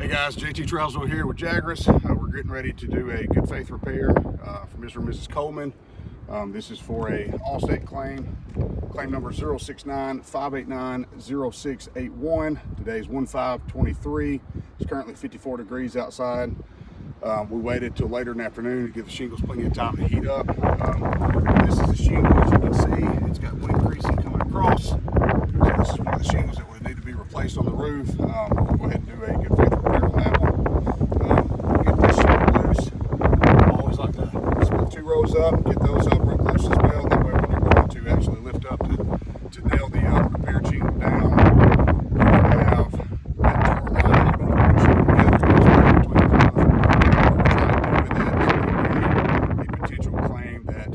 Hey guys, JT Trousdale here with Jagras. We're getting ready to do a good faith repair for Mr. and Mrs. Coleman. This is for a Allstate claim number 069-589-0681. Today's 1/5/23. It's currently 54 degrees outside. We waited till later in the afternoon to give the shingles plenty of time to heat up. This is the shingle, as you can see. It's got wind creasing coming across. So this is one of the shingles that would need to be replaced on the roof. We'll go ahead and do a good faith repair on that one. Get this shingle loose. I always like to split 2 rows up, get those up real close as well. That way when you're going to actually lift up to nail the repair shingle down, you have that tar line you're going to push it together between the two. A potential claim that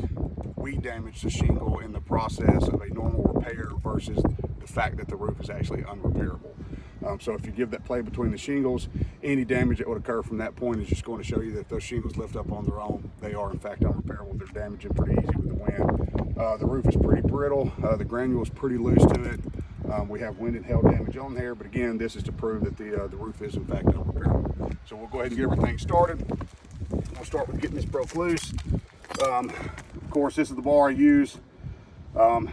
we damaged the shingle in the process of a normal repair versus the fact that the roof is actually unrepairable. So if you give that play between the shingles, any damage that would occur from that point is just going to show you that those shingles lift up on their own. They are in fact unrepairable. They're damaging pretty easy with the wind. The roof is pretty brittle. The granule is pretty loose to it. We have wind and hail damage on there, but again, this is to prove that the roof is in fact unrepairable. So we'll go ahead and get everything started. We'll start with getting this broke loose. Of course, this is the bar I use.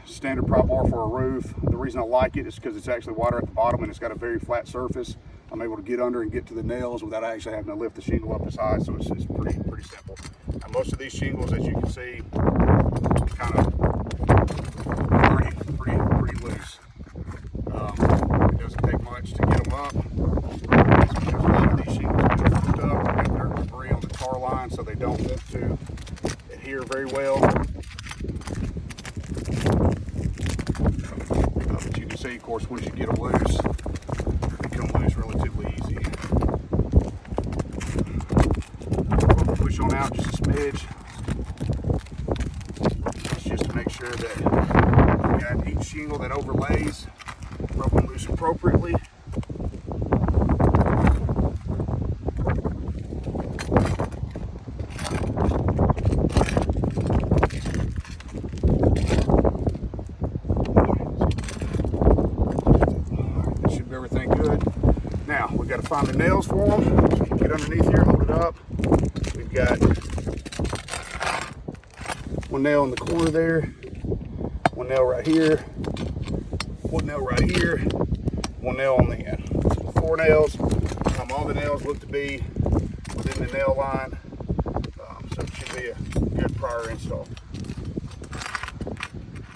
Standard pry bar for a roof. The reason I like it is because it's actually wider at the bottom and it's got a very flat surface. I'm able to get under and get to the nails without actually having to lift the shingle up as high, so it's pretty simple. Now, most of these shingles, as you can see, kind of pretty loose. It doesn't take much to get them up. It's because a lot of these shingles have been flipped up. They have dirt and debris on the tar line, so they don't want to adhere very well. But you can see, of course, once you get them loose, they come loose relatively easy. Push on out just a smidge. It's just to make sure that you got each shingle that overlays broken loose appropriately. Everything good. Now we've got to find the nails for them. So you can get underneath here, hold it up. We've got one nail in the corner there, one nail right here, one nail right here, one nail on the end. So 4 nails. All the nails look to be within the nail line, so it should be a good prior install.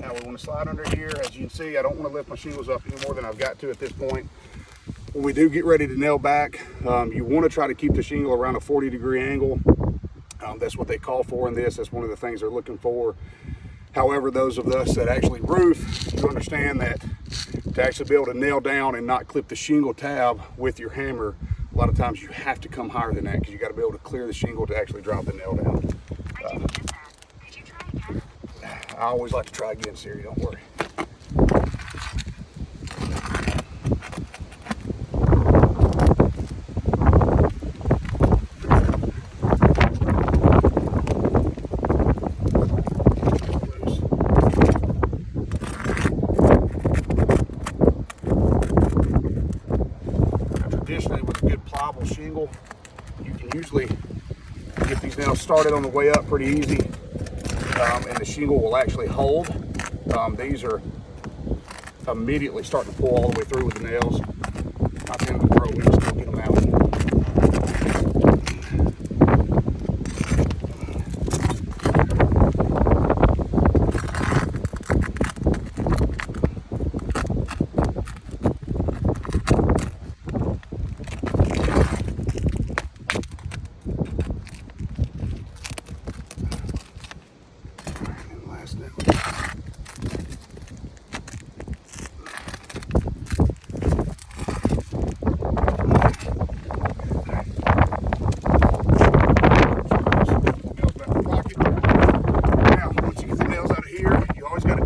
Now we want to slide under here. As you can see, I don't want to lift my shingles up any more than I've got to at this point. When we do get ready to nail back, you want to try to keep the shingle around a 40-degree angle. That's what they call for in this. That's one of the things they're looking for. However, those of us that actually roof, you understand that to actually be able to nail down and not clip the shingle tab with your hammer, a lot of times you have to come higher than that because you got to be able to clear the shingle to actually drop the nail down. I always like to try again, Siri, don't worry. Now, traditionally, with a good pliable shingle, you can usually get these nails started on the way up pretty easy. And the shingle will actually hold. These are immediately starting to pull all the way through with the nails. Not the end of the world, we can still get them out.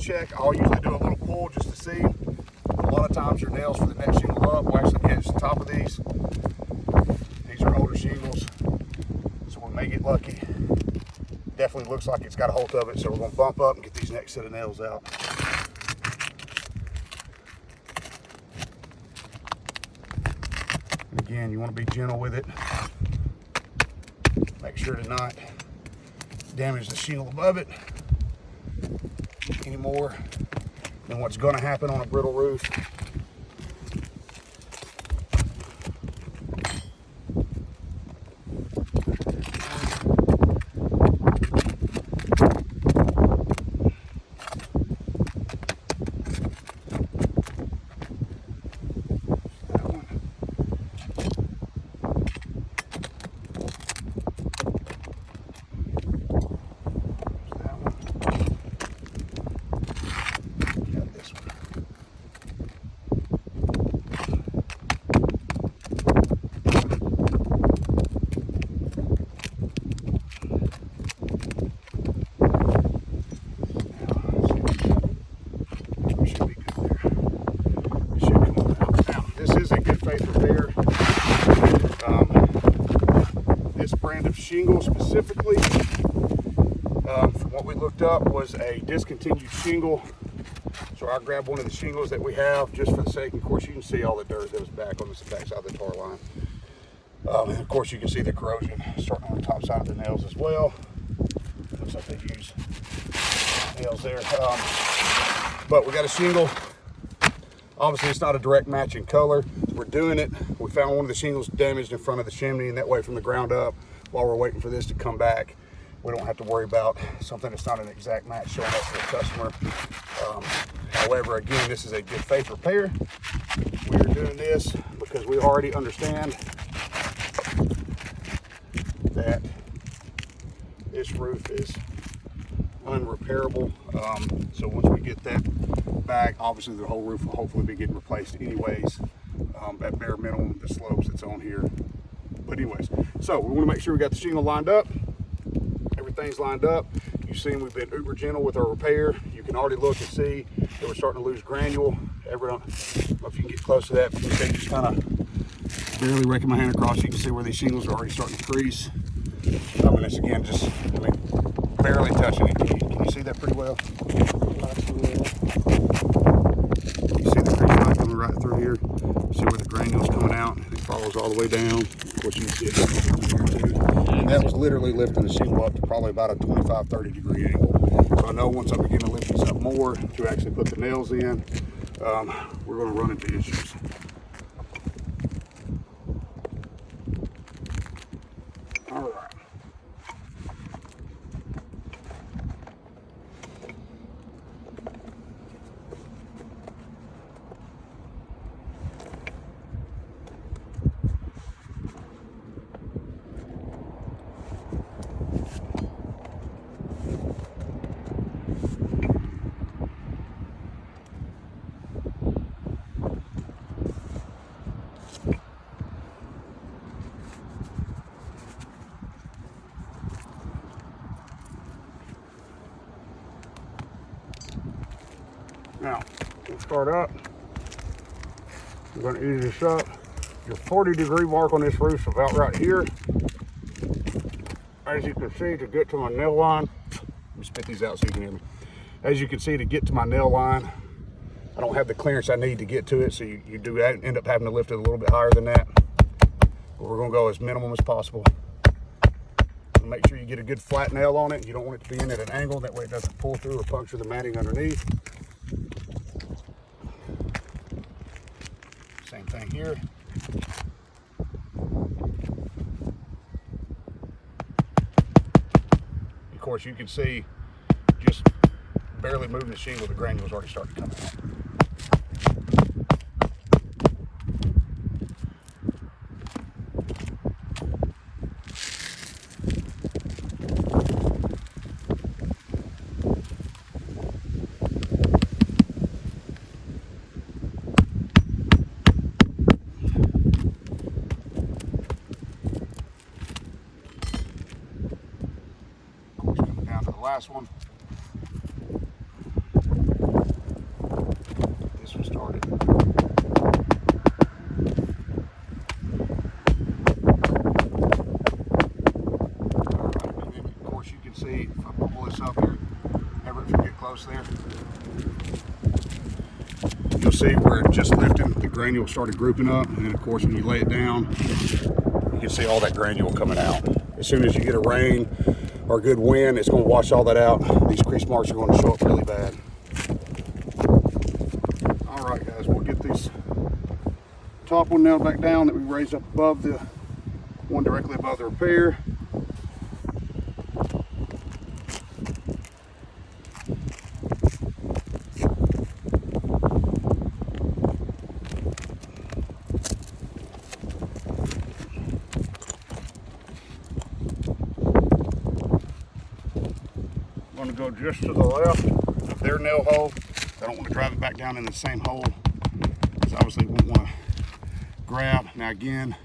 Check. I'll usually do a little pull just to see. A lot of times your nails for the next shingle up will actually catch the top of these. These are older shingles, so we may get lucky. Definitely looks like it's got a hold of it, so we're going to bump up and get these next set of nails out. again, you want to be gentle with it. Make sure to not damage the shingle above it any more than what's going to happen on a brittle roof. Shingle specifically, from what we looked up, was a discontinued shingle. So I grabbed one of the shingles that we have just for the sake. Of course, you can see all the dirt that was back on the back side of the tar line. And of course, you can see the corrosion starting on the top side of the nails as well. Looks like they use nails there. But we got a shingle. Obviously, it's not a direct match in color. We're doing it. We found one of the shingles damaged in front of the chimney, and that way from the ground up, while we're waiting for this to come back, we don't have to worry about something that's not an exact match showing up for the customer. However, again, this is a good faith repair. We are doing this because we already understand that this roof is unrepairable. So once we get that back, obviously the whole roof will hopefully be getting replaced anyways, at bare minimum, the slopes that's on here. But anyways, so we want to make sure we got the shingle lined up. Everything's lined up. You've seen we've been uber gentle with our repair. You can already look and see that we're starting to lose granule. I don't know if you can get close to that, but you can just kind of barely raking my hand across. You can see where these shingles are already starting to crease. I mean, it's again just, barely touching it. Can you see that pretty well? You see the crease line coming right through here. See where the granule's coming out. It follows all the way down. Of course, you can see it here too. And that was literally lifting the shingle up to probably about a 25-30 degree angle. So I know once I begin to lift this up more to actually put the nails in, we're going to run into issues. All right. Now, we'll start up. We're going to ease this up. Your 40 degree mark on this roof is about right here. As you can see, to get to my nail line, let me spit these out so you can hear me. As you can see, to get to my nail line, I don't have the clearance I need to get to it, so you do end up having to lift it a little bit higher than that. But we're going to go as minimum as possible. Make sure you get a good flat nail on it. You don't want it to be in at an angle, that way it doesn't pull through or puncture the matting underneath. Same thing here. Of course, you can see just barely moving the shingle, the granules already started coming out. Last one. This one started. Alright, and then of course you can see, if I pull this up here, ever if you get close there, you'll see where it just lifting, the granule started grouping up, and then of course when you lay it down, you can see all that granule coming out. As soon as you get a rain or a good wind, it's going to wash all that out. These crease marks are going to show up really bad. All right, guys, we'll get this top one nailed back down that we raised up above the one directly above the repair. I'm going to go just to the left of their nail hole. I don't want to drive it back down in the same hole, because obviously we won't want to grab. Now again,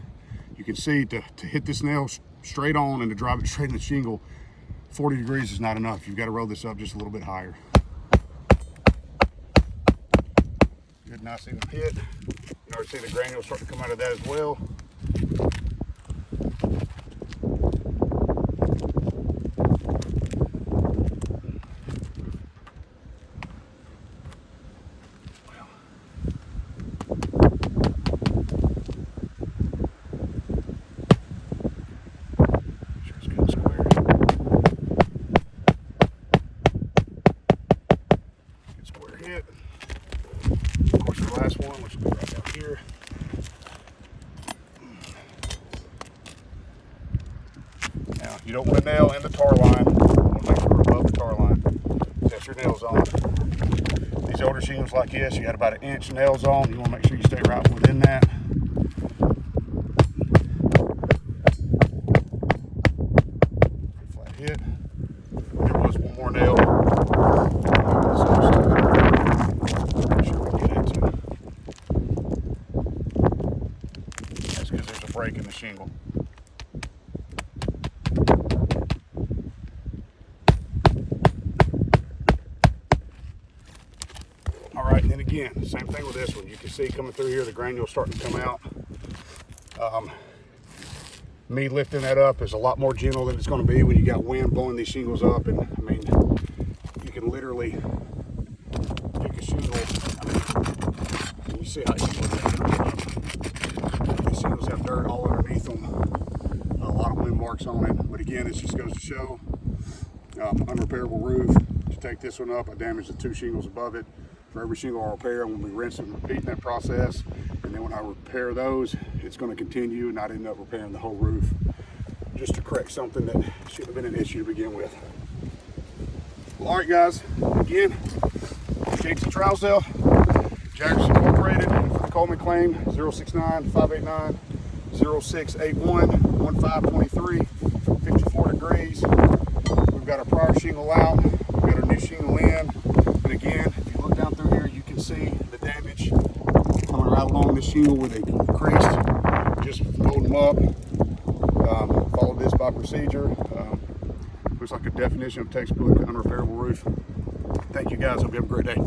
you can see to hit this nail straight on and to drive it straight in the shingle, 40 degrees is not enough. You've got to roll this up just a little bit higher. Good, nice even hit. You already see the granules starting to come out of that as well. Hit. Of course, the last one, which will be right down here. Now, you don't want to nail in the tar line. You want to make sure we're above the tar line. Set your nails on. These older shingles like this, you got about 1 inch nails on. You want to make sure you stay right within that. Flat hit. There was one more nail. Because there's a break in the shingle. All right, and then again, same thing with this one. You can see coming through here, the granules starting to come out. Me lifting that up is a lot more gentle than it's going to be when you got wind blowing these shingles up. And I mean, you can literally pick a shingle. And you see how easily these shingles have dirt all underneath them. A lot of wind marks on it. But again, it just goes to show unrepairable roof. To take this one up, I damaged the 2 shingles above it. For every shingle I repair, I'm going to be rinsing and repeating that process. And then when I repair those, it's going to continue, and I'd end up repairing the whole roof just to correct something that shouldn't have been an issue to begin with. Well, all right, guys. Again, Jakes and Trousdale, Jaggers Incorporated, for the Coleman claim, 069-589-0681, 1523, 54 degrees. We've got our prior shingle out. We've got our new shingle in. And again, if you look down through here, you can see the damage coming right along this shingle where they creased. Just fold them up. Follow this by procedure. Looks like a definition of textbook unrepairable roof. Thank you guys. Hope you have a great day.